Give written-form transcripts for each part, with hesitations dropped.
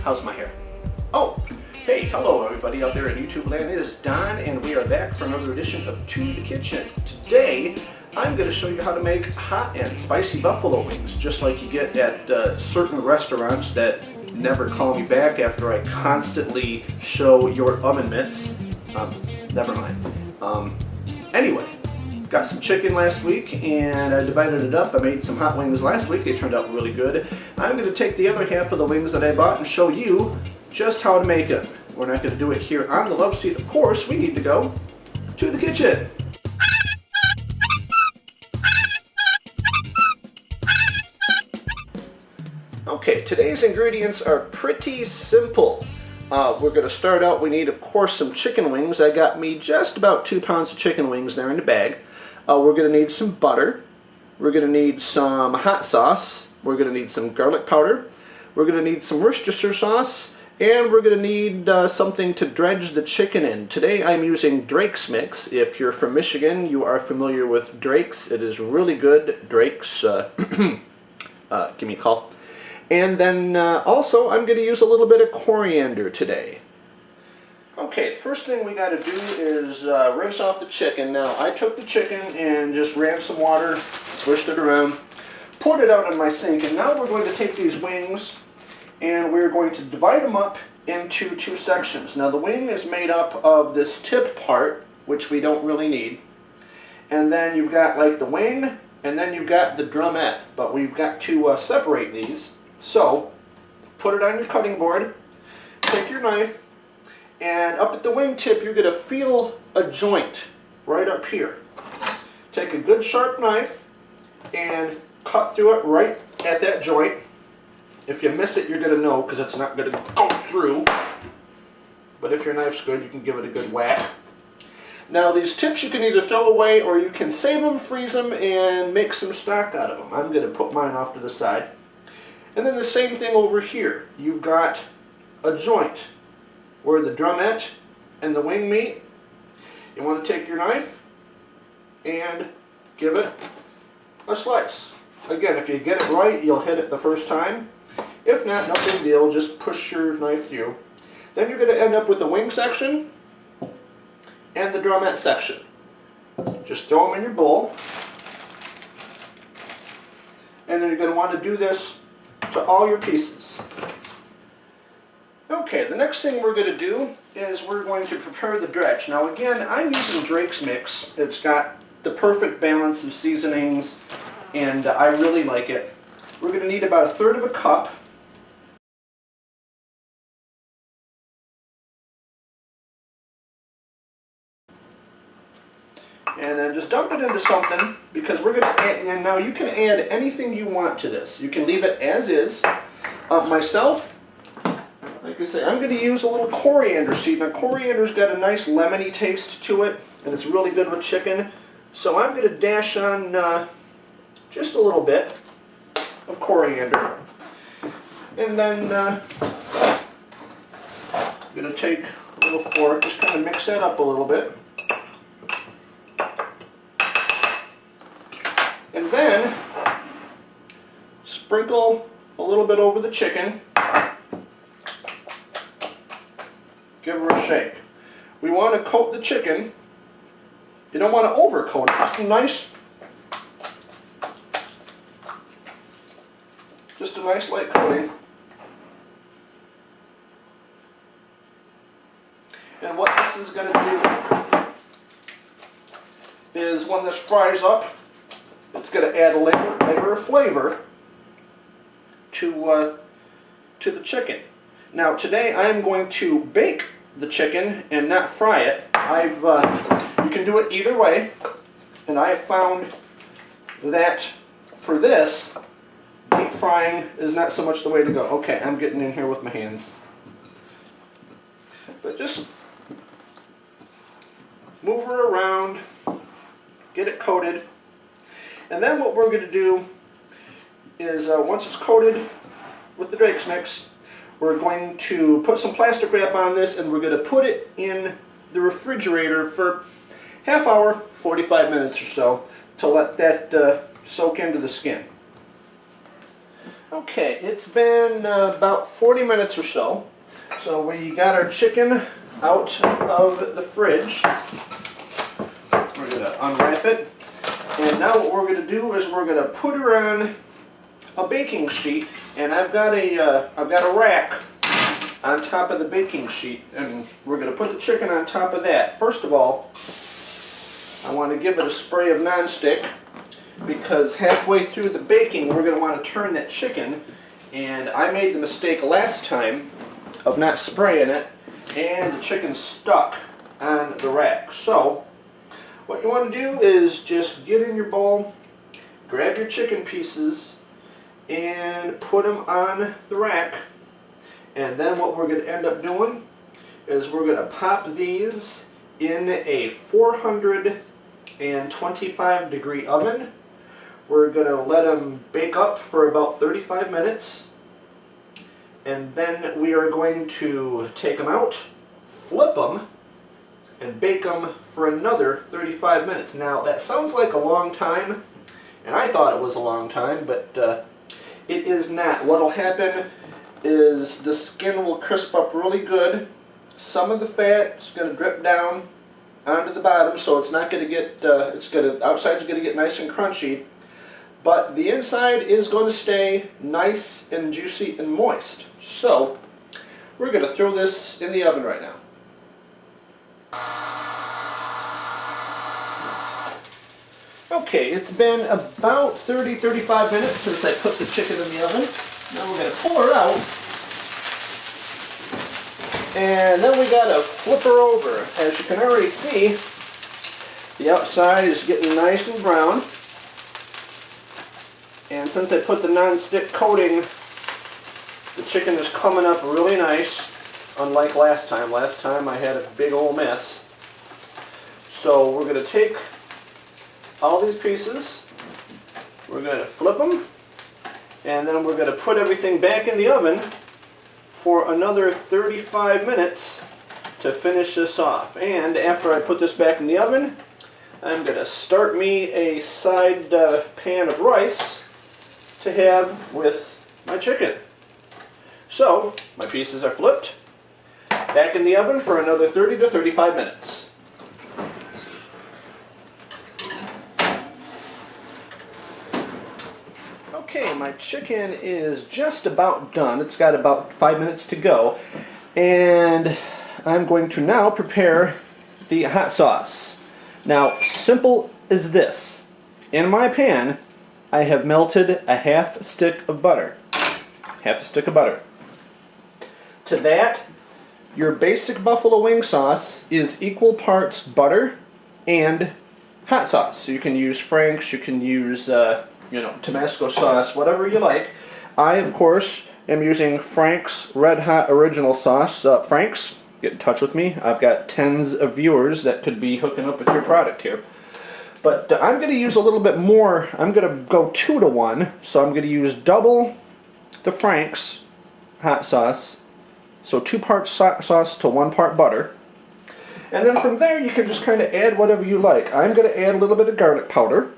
How's my hair? Oh, hey, hello everybody out there in YouTube land. It is Don, and we are back for another edition of To the Kitchen. Today, I'm going to show you how to make hot and spicy buffalo wings, just like you get at certain restaurants that never call me back after I constantly show your oven mitts. Never mind. Anyway, got some chicken last week and I divided it up. I made some hot wings last week. They turned out really good. I'm going to take the other half of the wings that I bought and show you just how to make them. We're not going to do it here on the love seat, of course. We need to go to the kitchen. Okay, today's ingredients are pretty simple. We're going to start out, we need of course some chicken wings. I got me just about 2 pounds of chicken wings there in the bag. We're going to need some butter. We're going to need some hot sauce. We're going to need some garlic powder. We're going to need some Worcestershire sauce. And we're going to need something to dredge the chicken in. Today I'm using Drake's Mix. If you're from Michigan, you are familiar with Drake's. It is really good. Drake's, give me a call. And then also I'm going to use a little bit of coriander today. Okay, the first thing we got to do is rinse off the chicken. Now I took the chicken and just ran some water, swished it around, poured it out in my sink, and now we're going to take these wings and we're going to divide them up into 2 sections. Now the wing is made up of this tip part, which we don't really need, and then you've got like the wing, and then you've got the drumette, but we've got to separate these. So put it on your cutting board, take your knife, and up at the wing tip you're going to feel a joint right up here. Take a good sharp knife and cut through it right at that joint. If you miss it, you're going to know because it's not going to go through. But if your knife's good, you can give it a good whack. Now these tips you can either throw away or you can save them, freeze them, and make some stock out of them. I'm going to put mine off to the side. And then the same thing over here. You've got a joint where the drumette and the wing meet. You want to take your knife and give it a slice. Again, if you get it right, you'll hit it the first time. If not, no big deal, just push your knife through. Then you're going to end up with the wing section and the drumette section. Just throw them in your bowl. And then you're going to want to do this to all your pieces. Okay, the next thing we're going to do is we're going to prepare the dredge. Now again, I'm using Drake's Mix. It's got the perfect balance of seasonings and I really like it. We're going to need about 1/3 cup. And then just dump it into something, because we're going to add, and now you can add anything you want to this. You can leave it as is. Myself, like I say, I'm going to use a little coriander seed. Now coriander's got a nice lemony taste to it, and it's really good with chicken. So I'm going to dash on just a little bit of coriander. And then I'm going to take a little fork, just kind of mix that up a little bit. And then sprinkle a little bit over the chicken. Give her a shake. We want to coat the chicken. You don't want to overcoat it. Just a nice light coating. And what this is going to do is when this fries up, it's going to add a layer of flavor to the chicken. Now today I am going to bake the chicken and not fry it. You can do it either way, and I have found that for this, deep frying is not so much the way to go. Okay, I'm getting in here with my hands. But just move her around, get it coated. And then what we're going to do is, once it's coated with the Drake's Mix, we're going to put some plastic wrap on this and we're going to put it in the refrigerator for half hour, 45 minutes or so, to let that soak into the skin. Okay, it's been about 40 minutes or so. So we got our chicken out of the fridge. We're going to unwrap it. And now what we're going to do is we're going to put her on a baking sheet. And I've got a rack on top of the baking sheet. And we're going to put the chicken on top of that. First of all, I want to give it a spray of nonstick, because halfway through the baking we're going to want to turn that chicken, and I made the mistake last time of not spraying it, and the chicken stuck on the rack. So what you want to do is just get in your bowl, grab your chicken pieces, and put them on the rack. And then what we're going to end up doing is we're going to pop these in a 425 degree oven. We're going to let them bake up for about 35 minutes. And then we are going to take them out, flip them, and bake them for another 35 minutes. Now that sounds like a long time, and I thought it was a long time, but it is not. What will happen is the skin will crisp up really good. Some of the fat is going to drip down onto the bottom, so it's not going to get, outside's going to get nice and crunchy. But the inside is going to stay nice and juicy and moist. So we're going to throw this in the oven right now. Okay, it's been about 30-35 minutes since I put the chicken in the oven. Now we're going to pull her out. And then we got to flip her over. As you can already see, the outside is getting nice and brown. And since I put the non-stick coating, the chicken is coming up really nice, unlike last time. Last time I had a big old mess. So we're going to take all these pieces, we're going to flip them, and then we're going to put everything back in the oven for another 35 minutes to finish this off. And after I put this back in the oven, I'm going to start me a side pan of rice to have with my chicken. So my pieces are flipped, back in the oven for another 30 to 35 minutes. Okay, my chicken is just about done. It's got about 5 minutes to go, and I'm going to now prepare the hot sauce. Now, simple as this. In my pan, I have melted a half stick of butter. Half a stick of butter. To that, your basic buffalo wing sauce is equal parts butter and hot sauce. So you can use Frank's, you can use Tabasco sauce, whatever you like. I, of course, am using Frank's Red Hot Original Sauce. Frank's, get in touch with me. I've got tens of viewers that could be hooking up with your product here. But I'm going to use a little bit more. I'm going to go 2 to 1. So I'm going to use double the Frank's hot sauce. So 2 parts sauce to 1 part butter. And then from there you can just kind of add whatever you like. I'm going to add a little bit of garlic powder.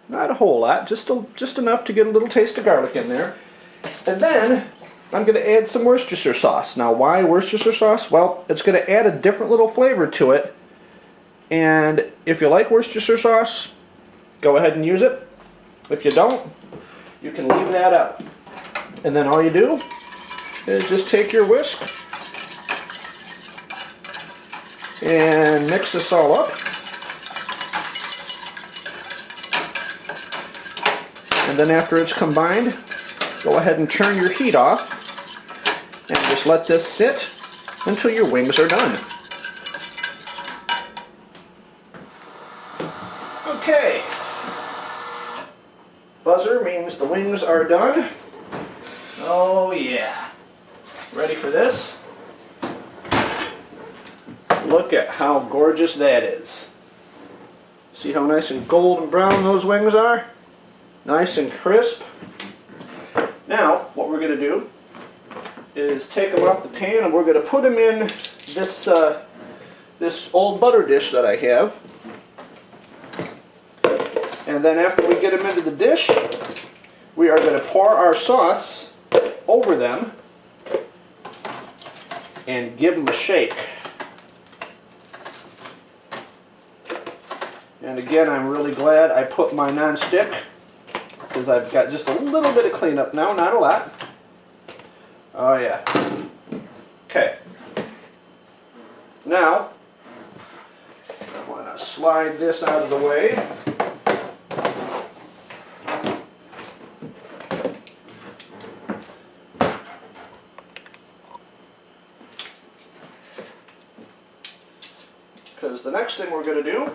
Not a whole lot, just enough to get a little taste of garlic in there. And then I'm going to add some Worcestershire sauce. Now why Worcestershire sauce? Well, it's going to add a different little flavor to it. And if you like Worcestershire sauce, go ahead and use it. If you don't, you can leave that out. And then all you do is just take your whisk and mix this all up. And then after it's combined, go ahead and turn your heat off and just let this sit until your wings are done. Okay. Buzzer means the wings are done. Oh yeah. Ready for this? Look at how gorgeous that is. See how nice and golden brown those wings are? Nice and crisp. Now, what we're going to do is take them off the pan and we're going to put them in this, this old butter dish that I have. And then after we get them into the dish, we are going to pour our sauce over them and give them a shake. And again, I'm really glad I put my non-stick because I've got just a little bit of cleanup now, not a lot. Oh yeah. Okay. Now, I want to slide this out of the way. Because the next thing we're going to do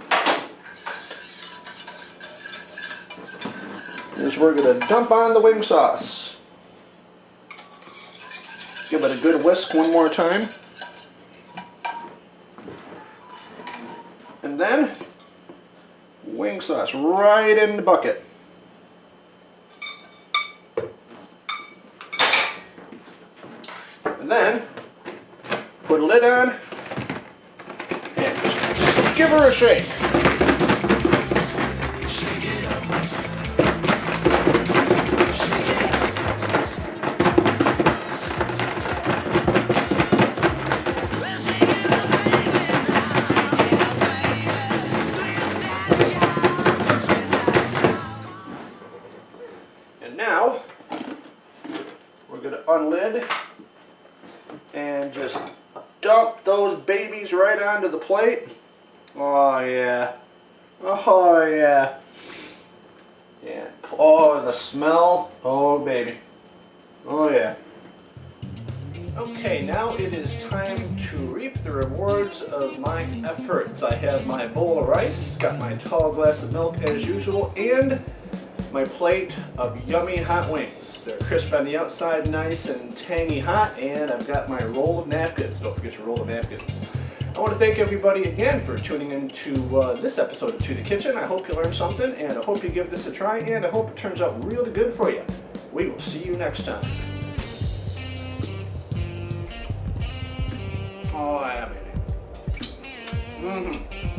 is we're going to dump on the wing sauce. Give it a good whisk one more time. And then, wing sauce right in the bucket. And then, put a lid on and just give her a shake. Now, we're going to unlid and just dump those babies right onto the plate. Oh yeah. Oh yeah. Yeah. Oh, the smell. Oh baby. Oh yeah. Okay, now it is time to reap the rewards of my efforts. I have my bowl of rice, got my tall glass of milk as usual, and my plate of yummy hot wings. They're crisp on the outside, nice and tangy hot, and I've got my roll of napkins. Don't forget your roll of napkins. I want to thank everybody again for tuning into this episode of To The Kitchen. I hope you learned something, and I hope you give this a try, and I hope it turns out really good for you. We will see you next time. Oh, yeah, baby.